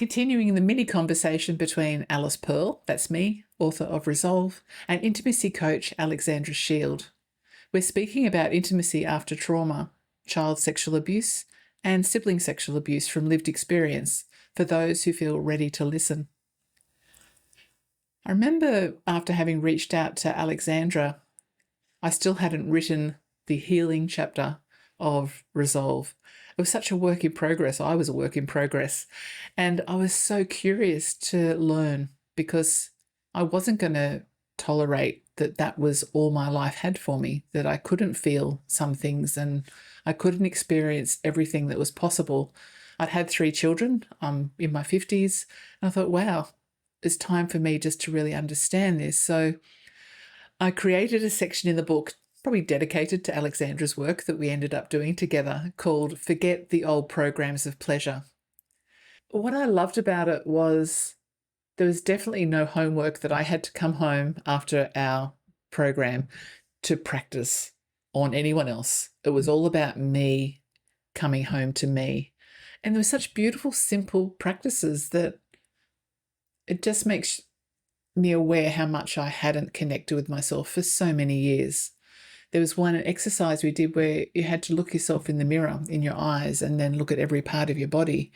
Continuing the mini conversation between Alice Perle, that's me, author of Resolve, and intimacy coach Alexandra Shield. We're speaking about intimacy after trauma, child sexual abuse, and sibling sexual abuse from lived experience for those who feel ready to listen. I remember after having reached out to Alexandra, I still hadn't written the healing chapter of Resolve. It was such a work in progress. I was a work in progress. And I was so curious to learn because I wasn't going to tolerate that was all my life had for me, that I couldn't feel some things and I couldn't experience everything that was possible. I'd had 3 children. I'm in my 50s. And I thought, wow, it's time for me just to really understand this. So I created a section in the book probably dedicated to Alexandra's work that we ended up doing together called Forget the Old Programs of Pleasure. What I loved about it was there was definitely no homework that I had to come home after our program to practice on anyone else. It was all about me coming home to me. And there were such beautiful, simple practices that it just makes me aware how much I hadn't connected with myself for so many years. There was one exercise we did where you had to look yourself in the mirror in your eyes and then look at every part of your body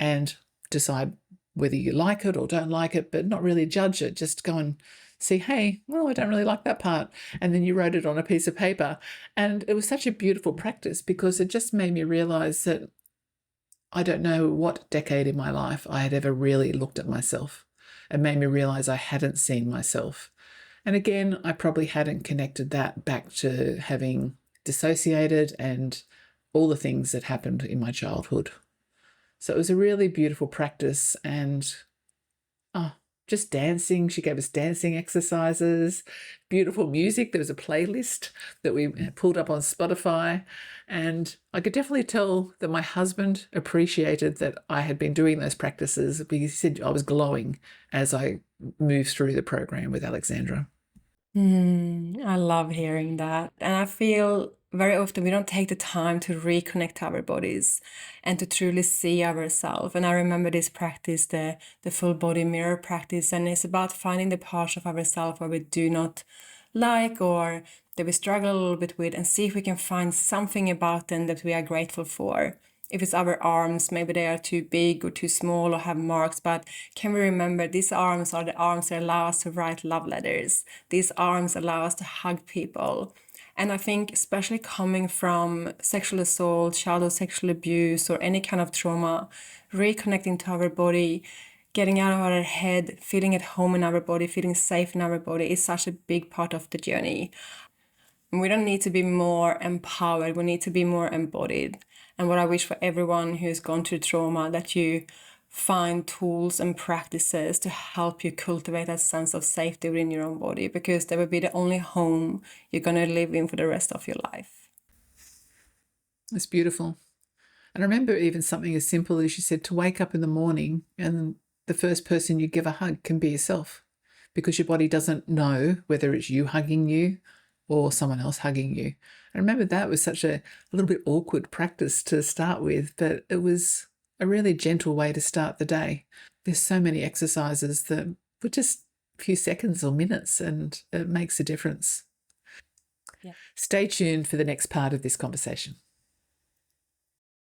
and decide whether you like it or don't like it, but not really judge it. Just go and see, hey, well, I don't really like that part. And then you wrote it on a piece of paper. And it was such a beautiful practice because it just made me realize that I don't know what decade in my life I had ever really looked at myself. It made me realize I hadn't seen myself. And again, I probably hadn't connected that back to having dissociated and all the things that happened in my childhood. So it was a really beautiful practice and just dancing. She gave us dancing exercises, beautiful music. There was a playlist that we pulled up on Spotify. And I could definitely tell that my husband appreciated that I had been doing those practices because he said I was glowing as I moved through the program with Alexandra. I love hearing that. And I feel very often we don't take the time to reconnect to our bodies and to truly see ourselves. And I remember this practice, the full body mirror practice, and it's about finding the parts of ourselves where we do not like or that we struggle a little bit with and see if we can find something about them that we are grateful for. If it's our arms, maybe they are too big or too small or have marks, but can we remember these arms are the arms that allow us to write love letters. These arms allow us to hug people. And I think especially coming from sexual assault, childhood sexual abuse, or any kind of trauma, reconnecting to our body, getting out of our head, feeling at home in our body, feeling safe in our body is such a big part of the journey. We don't need to be more empowered, we need to be more embodied. And what I wish for everyone who has gone through trauma, that you find tools and practices to help you cultivate that sense of safety within your own body, because that will be the only home you're going to live in for the rest of your life. It's beautiful. And I remember even something as simple as you said, to wake up in the morning and the first person you give a hug can be yourself, because your body doesn't know whether it's you hugging you or someone else hugging you. I remember that was such a little bit awkward practice to start with, but it was a really gentle way to start the day. There's so many exercises that were just a few seconds or minutes, and it makes a difference. Yeah. Stay tuned for the next part of this conversation.